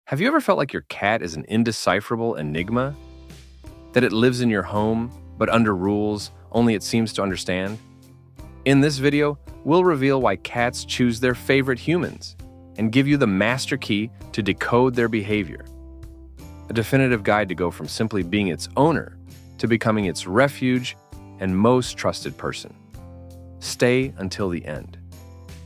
Have you ever felt like your cat is an indecipherable enigma? That it lives in your home, but under rules only it seems to understand? In this video, we'll reveal why cats choose their favorite humans and give you the master key to decode their behavior. A definitive guide to go from simply being its owner to becoming its refuge and most trusted person. Stay until the end,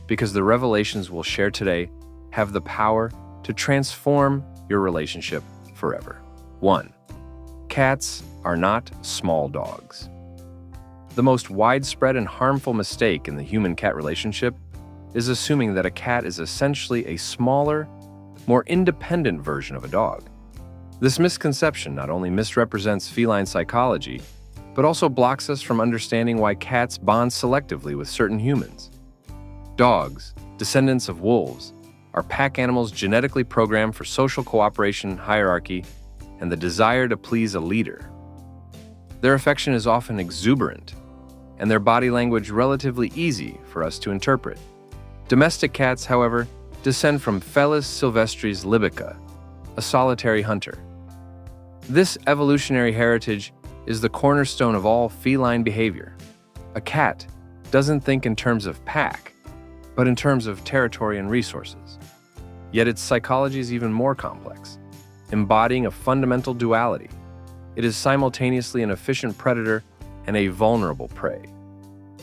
because the revelations we'll share today have the power to transform your relationship forever. 1. Cats are not small dogs. The most widespread and harmful mistake in the human-cat relationship is assuming that a cat is essentially a smaller, more independent version of a dog. This misconception not only misrepresents feline psychology, but also blocks us from understanding why cats bond selectively with certain humans. Dogs, descendants of wolves, are pack animals genetically programmed for social cooperation, hierarchy, and the desire to please a leader. Their affection is often exuberant, and their body language relatively easy for us to interpret. Domestic cats, however, descend from Felis sylvestris libica, a solitary hunter. This evolutionary heritage is the cornerstone of all feline behavior. A cat doesn't think in terms of pack, but in terms of territory and resources. Yet its psychology is even more complex, embodying a fundamental duality. It is simultaneously an efficient predator and a vulnerable prey.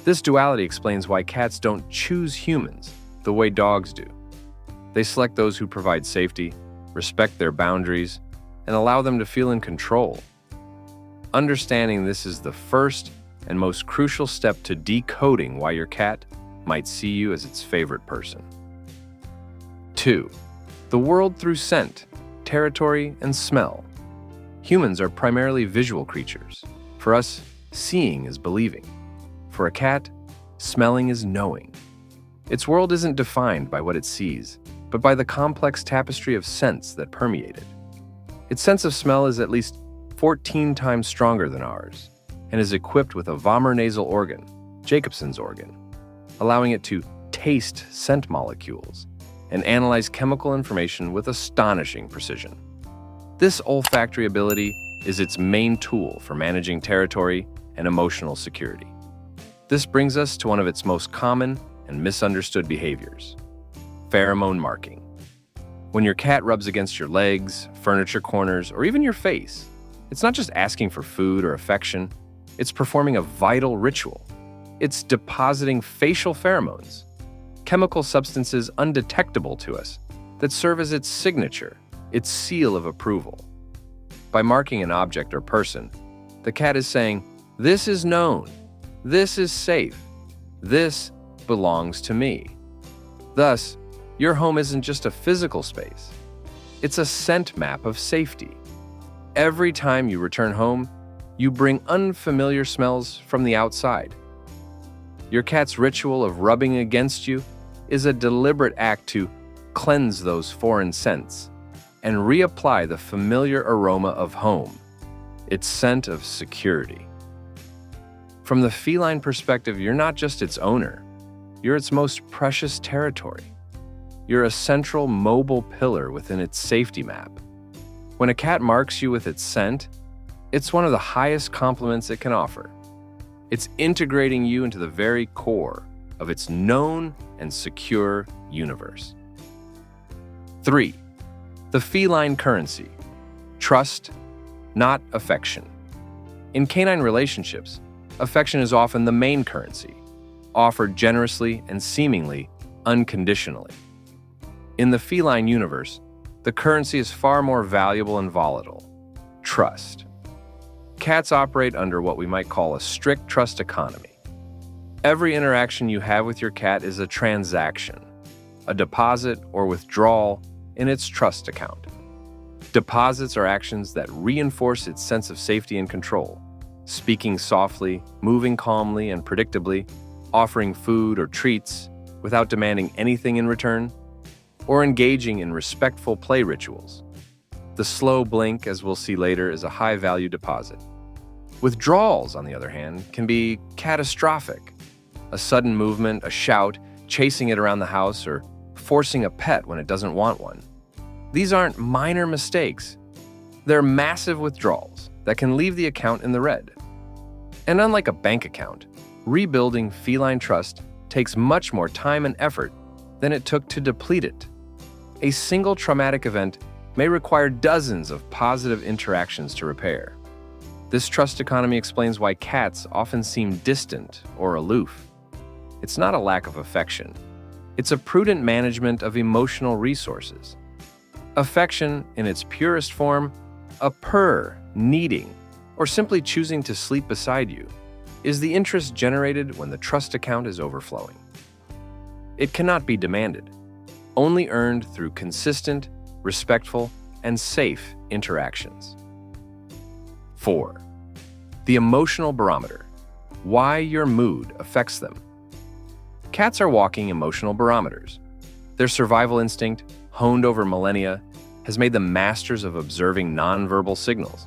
This duality explains why cats don't choose humans the way dogs do. They select those who provide safety, respect their boundaries, and allow them to feel in control. Understanding this is the first and most crucial step to decoding why your cat might see you as its favorite person. 2. The world through scent, territory, and smell. Humans are primarily visual creatures. For us, seeing is believing. For a cat, smelling is knowing. Its world isn't defined by what it sees, but by the complex tapestry of scents that permeate it. Its sense of smell is at least 14 times stronger than ours, and is equipped with a vomernasal organ, Jacobson's organ, allowing it to taste scent molecules and analyze chemical information with astonishing precision. This olfactory ability is its main tool for managing territory and emotional security. This brings us to one of its most common and misunderstood behaviors: pheromone marking. When your cat rubs against your legs, furniture corners, or even your face, it's not just asking for food or affection, it's performing a vital ritual. It's depositing facial pheromones, chemical substances undetectable to us that serve as its signature, its seal of approval. By marking an object or person, the cat is saying, "This is known, this is safe, this belongs to me." Thus, your home isn't just a physical space, it's a scent map of safety. Every time you return home, you bring unfamiliar smells from the outside. Your cat's ritual of rubbing against you is a deliberate act to cleanse those foreign scents and reapply the familiar aroma of home, its scent of security. From the feline perspective, you're not just its owner, you're its most precious territory. You're a central mobile pillar within its safety map. When a cat marks you with its scent, it's one of the highest compliments it can offer. It's integrating you into the very core of its known and secure universe. 3. The feline currency: trust, not affection. In canine relationships, affection is often the main currency, offered generously and seemingly unconditionally. In the feline universe, the currency is far more valuable and volatile: trust. Cats operate under what we might call a strict trust economy. Every interaction you have with your cat is a transaction, a deposit or withdrawal in its trust account. Deposits are actions that reinforce its sense of safety and control: speaking softly, moving calmly and predictably, offering food or treats without demanding anything in return, or engaging in respectful play rituals. The slow blink, as we'll see later, is a high-value deposit. Withdrawals, on the other hand, can be catastrophic. A sudden movement, a shout, chasing it around the house, or forcing a pet when it doesn't want one. These aren't minor mistakes. They're massive withdrawals that can leave the account in the red. And unlike a bank account, rebuilding feline trust takes much more time and effort than it took to deplete it. A single traumatic event may require dozens of positive interactions to repair. This trust economy explains why cats often seem distant or aloof. It's not a lack of affection. It's a prudent management of emotional resources. Affection, in its purest form, a purr, kneading, or simply choosing to sleep beside you, is the interest generated when the trust account is overflowing. It cannot be demanded, only earned through consistent, respectful, and safe interactions. 4. The emotional barometer. Why your mood affects them. Cats are walking emotional barometers. Their survival instinct, honed over millennia, has made them masters of observing nonverbal signals.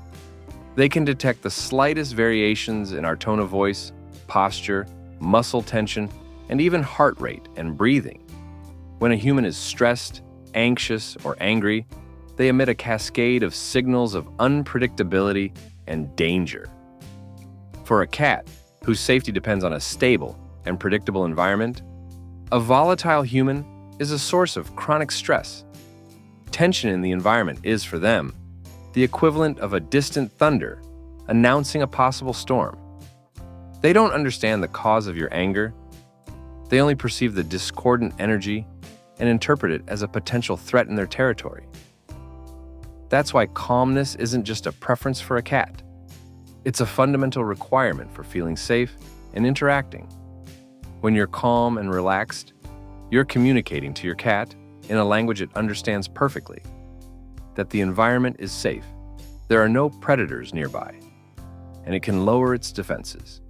They can detect the slightest variations in our tone of voice, posture, muscle tension, and even heart rate and breathing. When a human is stressed, anxious, or angry, they emit a cascade of signals of unpredictability and danger. For a cat, whose safety depends on a stable and predictable environment, a volatile human is a source of chronic stress. Tension in the environment is, for them, the equivalent of a distant thunder announcing a possible storm. They don't understand the cause of your anger. They only perceive the discordant energy and interpret it as a potential threat in their territory. That's why calmness isn't just a preference for a cat. It's a fundamental requirement for feeling safe and interacting. When you're calm and relaxed, you're communicating to your cat in a language it understands perfectly, that the environment is safe, there are no predators nearby, and it can lower its defenses.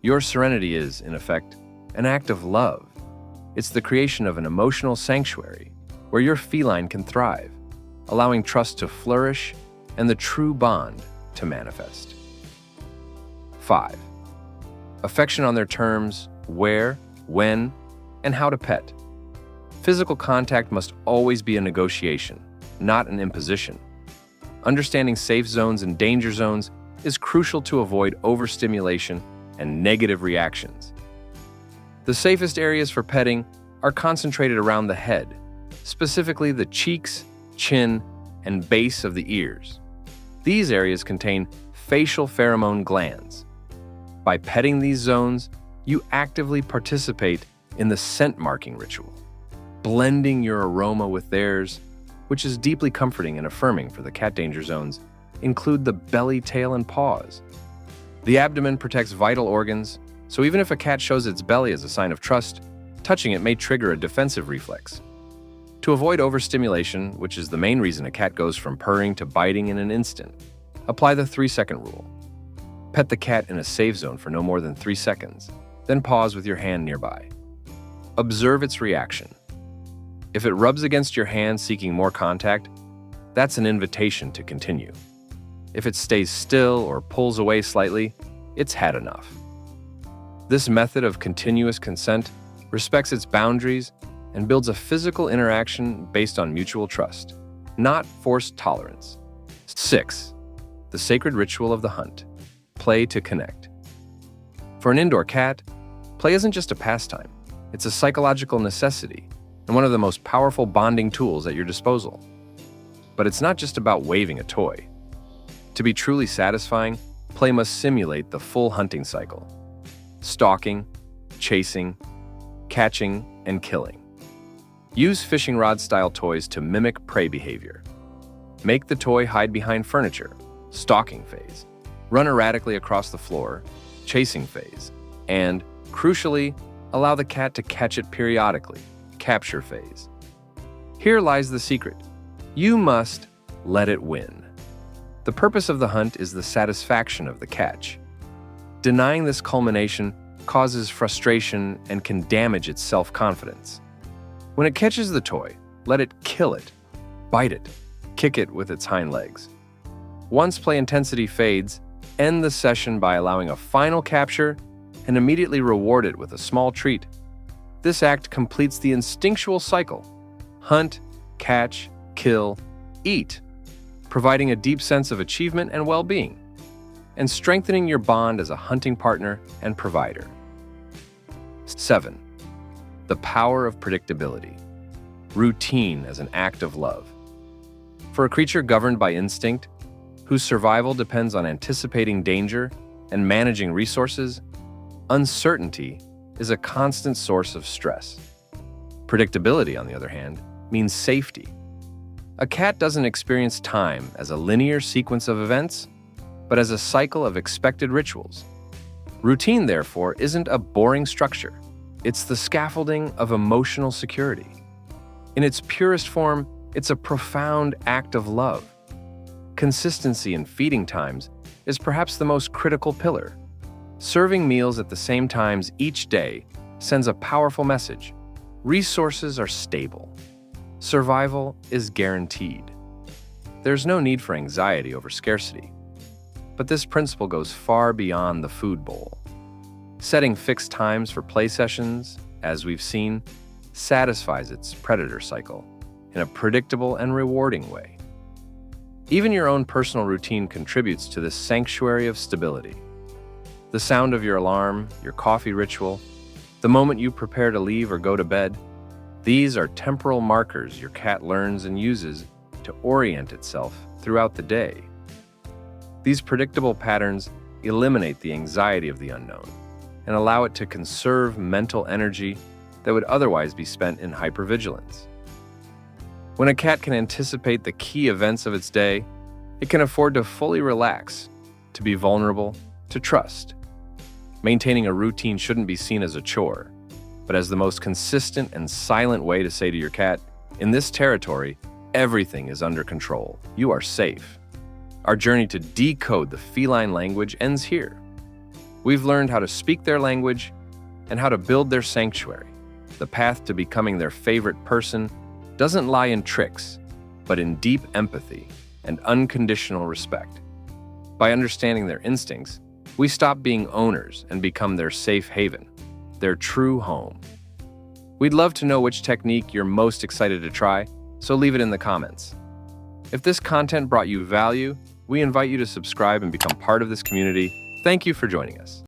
Your serenity is, in effect, an act of love. It's the creation of an emotional sanctuary where your feline can thrive, allowing trust to flourish and the true bond to manifest. 5. Affection on their terms, where, when, and how to pet. Physical contact must always be a negotiation, not an imposition. Understanding safe zones and danger zones is crucial to avoid overstimulation and negative reactions. The safest areas for petting are concentrated around the head, specifically the cheeks, chin, and base of the ears. These areas contain facial pheromone glands. By petting these zones, you actively participate in the scent marking ritual, blending your aroma with theirs, which is deeply comforting and affirming for the cat danger zones, include the belly, tail, and paws. The abdomen protects vital organs, so even if a cat shows its belly as a sign of trust, touching it may trigger a defensive reflex. To avoid overstimulation, which is the main reason a cat goes from purring to biting in an instant, apply the 3-second rule. Pet the cat in a safe zone for no more than 3 seconds, then pause with your hand nearby. Observe its reaction. If it rubs against your hand seeking more contact, that's an invitation to continue. If it stays still or pulls away slightly, it's had enough. This method of continuous consent respects its boundaries and builds a physical interaction based on mutual trust, not forced tolerance. 6. The sacred ritual of the hunt. Play to connect. For an indoor cat, play isn't just a pastime. It's a psychological necessity and one of the most powerful bonding tools at your disposal. But it's not just about waving a toy. To be truly satisfying, play must simulate the full hunting cycle: stalking, chasing, catching, and killing. Use fishing rod-style toys to mimic prey behavior. Make the toy hide behind furniture, stalking phase, run erratically across the floor, chasing phase, and, crucially, allow the cat to catch it periodically, capture phase. Here lies the secret. You must let it win. The purpose of the hunt is the satisfaction of the catch. Denying this culmination causes frustration and can damage its self-confidence. When it catches the toy, let it kill it, bite it, kick it with its hind legs. Once play intensity fades, end the session by allowing a final capture and immediately reward it with a small treat. This act completes the instinctual cycle: hunt, catch, kill, eat, providing a deep sense of achievement and well-being, and strengthening your bond as a hunting partner and provider. 7. The power of predictability. Routine as an act of love. For a creature governed by instinct, whose survival depends on anticipating danger and managing resources, uncertainty is a constant source of stress. Predictability, on the other hand, means safety. A cat doesn't experience time as a linear sequence of events, but as a cycle of expected rituals. Routine, therefore, isn't a boring structure. It's the scaffolding of emotional security. In its purest form, it's a profound act of love. Consistency in feeding times is perhaps the most critical pillar. Serving meals at the same times each day sends a powerful message. Resources are stable. Survival is guaranteed. There's no need for anxiety over scarcity. But this principle goes far beyond the food bowl. Setting fixed times for play sessions, as we've seen, satisfies its predator cycle in a predictable and rewarding way. Even your own personal routine contributes to this sanctuary of stability. The sound of your alarm, your coffee ritual, the moment you prepare to leave or go to bed, these are temporal markers your cat learns and uses to orient itself throughout the day. These predictable patterns eliminate the anxiety of the unknown and allow it to conserve mental energy that would otherwise be spent in hypervigilance. When a cat can anticipate the key events of its day, it can afford to fully relax, to be vulnerable, to trust. Maintaining a routine shouldn't be seen as a chore, but as the most consistent and silent way to say to your cat, in this territory, everything is under control. You are safe. Our journey to decode the feline language ends here. We've learned how to speak their language and how to build their sanctuary. The path to becoming their favorite person doesn't lie in tricks, but in deep empathy and unconditional respect. By understanding their instincts, we stop being owners and become their safe haven, their true home. We'd love to know which technique you're most excited to try, so leave it in the comments. If this content brought you value, we invite you to subscribe and become part of this community. Thank you for joining us.